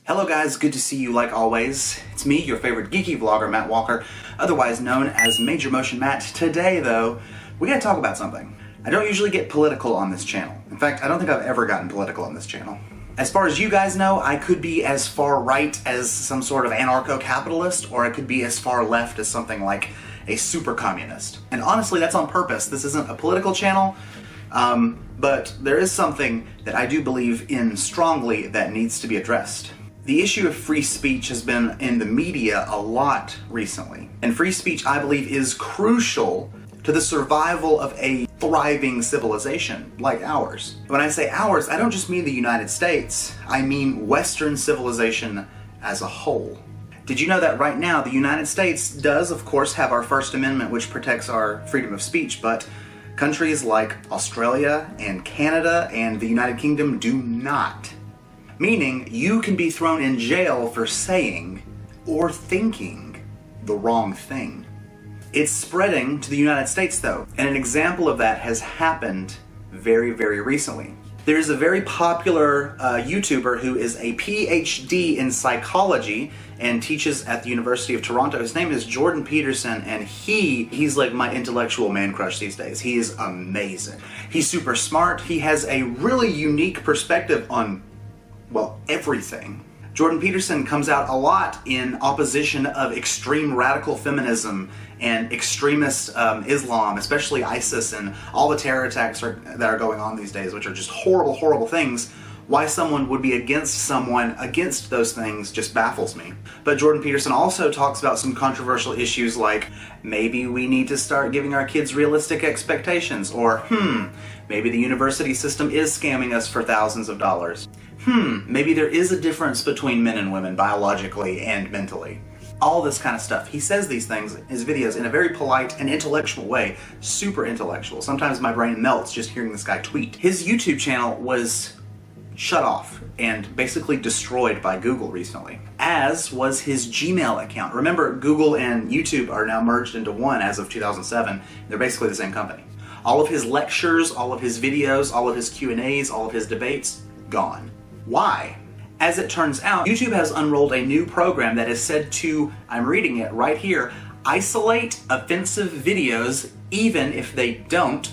Hello guys, good to see you like always. It's me, your favorite geeky vlogger, Matt Walker, otherwise known as Major Motion Matt. Today though, we gotta talk about something. I don't usually get political on this channel. In fact, I don't think I've ever gotten political on this channel. As far as you guys know, I could be as far right as some sort of anarcho-capitalist, or I could be as far left as something like a super communist. And honestly, that's on purpose. This isn't a political channel, but there is something that I do believe in strongly that needs to be addressed. The issue of free speech has been in the media a lot recently. And free speech, I believe, is crucial to the survival of a thriving civilization like ours. When I say ours, I don't just mean the United States, I mean Western civilization as a whole. Did you know that right now the United States does, of course, have our First Amendment, which protects our freedom of speech, but countries like Australia and Canada and the United Kingdom do not. Meaning, you can be thrown in jail for saying or thinking the wrong thing. It's spreading to the United States though, and an example of that has happened very, very recently. There's a very popular YouTuber who is a PhD in psychology and teaches at the University of Toronto. His name is Jordan Peterson, and he's like my intellectual man crush these days. He is amazing. He's super smart. He has a really unique perspective on, well, everything. Jordan Peterson comes out a lot in opposition of extreme radical feminism and extremist Islam, especially ISIS and all the terror attacks that are going on these days, which are just horrible, horrible things. Why someone would be against someone against those things just baffles me. But Jordan Peterson also talks about some controversial issues like, maybe we need to start giving our kids realistic expectations, or maybe the university system is scamming us for thousands of dollars. Maybe there is a difference between men and women biologically and mentally. All this kind of stuff. He says these things in his videos in a very polite and intellectual way, super intellectual. Sometimes my brain melts just hearing this guy tweet. His YouTube channel was shut off and basically destroyed by Google recently, as was his Gmail account. Remember, Google and YouTube are now merged into one as of 2007. They're basically the same company. All of his lectures, all of his videos, all of his Q&As, all of his debates, gone. Why? As it turns out, YouTube has unrolled a new program that is said to, I'm reading it right here, isolate offensive videos even if they don't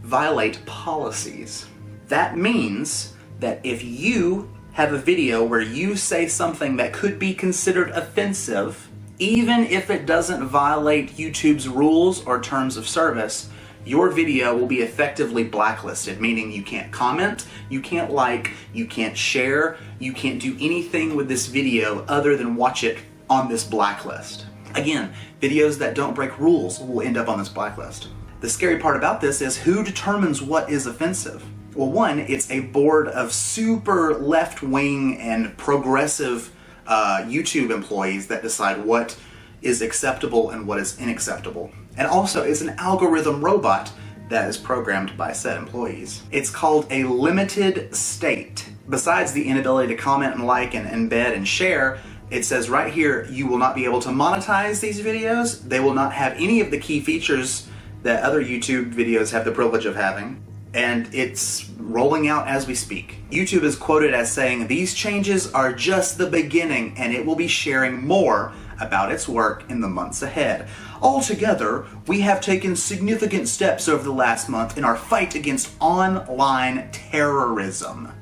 violate policies. That means that if you have a video where you say something that could be considered offensive, even if it doesn't violate YouTube's rules or terms of service, your video will be effectively blacklisted, meaning you can't comment, you can't like, you can't share, you can't do anything with this video other than watch it on this blacklist. Again, videos that don't break rules will end up on this blacklist. The scary part about this is who determines what is offensive? Well, one, it's a board of super left-wing and progressive YouTube employees that decide what is acceptable and what is unacceptable. And also, it's an algorithm robot that is programmed by said employees. It's called a limited state. Besides the inability to comment and like and embed and share, it says right here, you will not be able to monetize these videos. They will not have any of the key features that other YouTube videos have the privilege of having. And it's rolling out as we speak. YouTube is quoted as saying, these changes are just the beginning and it will be sharing more about its work in the months ahead. Altogether, we have taken significant steps over the last month in our fight against online terrorism.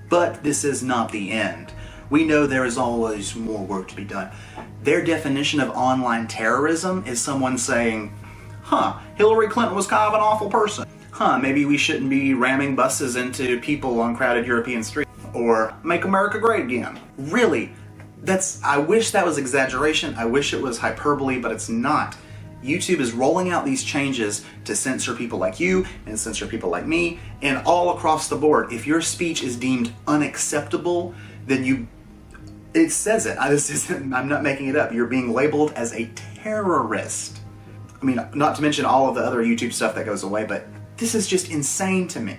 But this is not the end. We know there is always more work to be done. Their definition of online terrorism is someone saying, Hillary Clinton was kind of an awful person. Maybe we shouldn't be ramming buses into people on crowded European streets. Or make America great again. Really, I wish that was exaggeration. I wish it was hyperbole, but it's not. YouTube is rolling out these changes to censor people like you and censor people like me and all across the board. If your speech is deemed unacceptable, then it says it. I'm not making it up. You're being labeled as a terrorist. I mean, not to mention all of the other YouTube stuff that goes away, but this is just insane to me.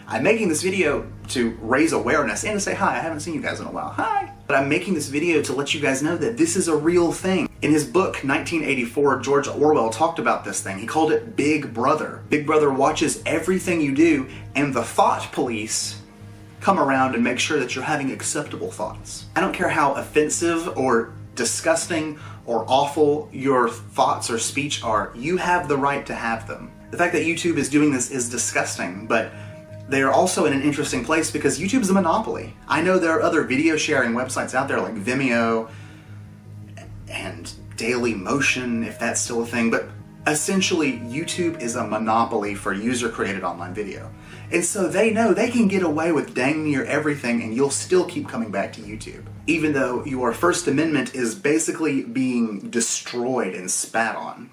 I'm making this video to raise awareness and to say hi. I haven't seen you guys in a while. Hi! But I'm making this video to let you guys know that this is a real thing. In his book, 1984, George Orwell talked about this thing. He called it Big Brother. Big Brother watches everything you do, and the thought police come around and make sure that you're having acceptable thoughts. I don't care how offensive or disgusting or awful your thoughts or speech are, you have the right to have them. The fact that YouTube is doing this is disgusting, but they are also in an interesting place because YouTube is a monopoly. I know there are other video sharing websites out there like Vimeo and Daily Motion, if that's still a thing, but essentially YouTube is a monopoly for user-created online video. And so they know they can get away with dang near everything and you'll still keep coming back to YouTube, even though your First Amendment is basically being destroyed and spat on.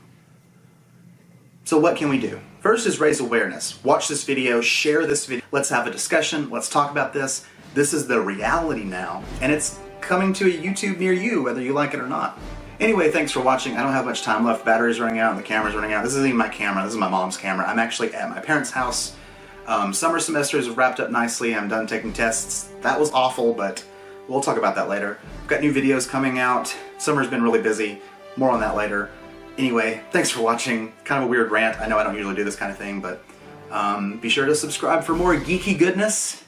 So what can we do? First is raise awareness. Watch this video, share this video. Let's have a discussion. Let's talk about this. This is the reality now, and it's coming to a YouTube near you, whether you like it or not. Anyway, thanks for watching. I don't have much time left. Battery's running out and the camera's running out. This isn't even my camera. This is my mom's camera. I'm actually at my parents' house. Summer semesters have wrapped up nicely. I'm done taking tests. That was awful, but we'll talk about that later. I've got new videos coming out. Summer's been really busy. More on that later. Anyway, thanks for watching. Kind of a weird rant. I know I don't usually do this kind of thing, but be sure to subscribe for more geeky goodness.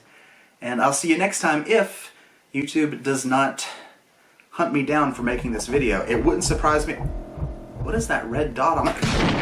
And I'll see you next time if YouTube does not hunt me down for making this video. It wouldn't surprise me. What is that red dot on it?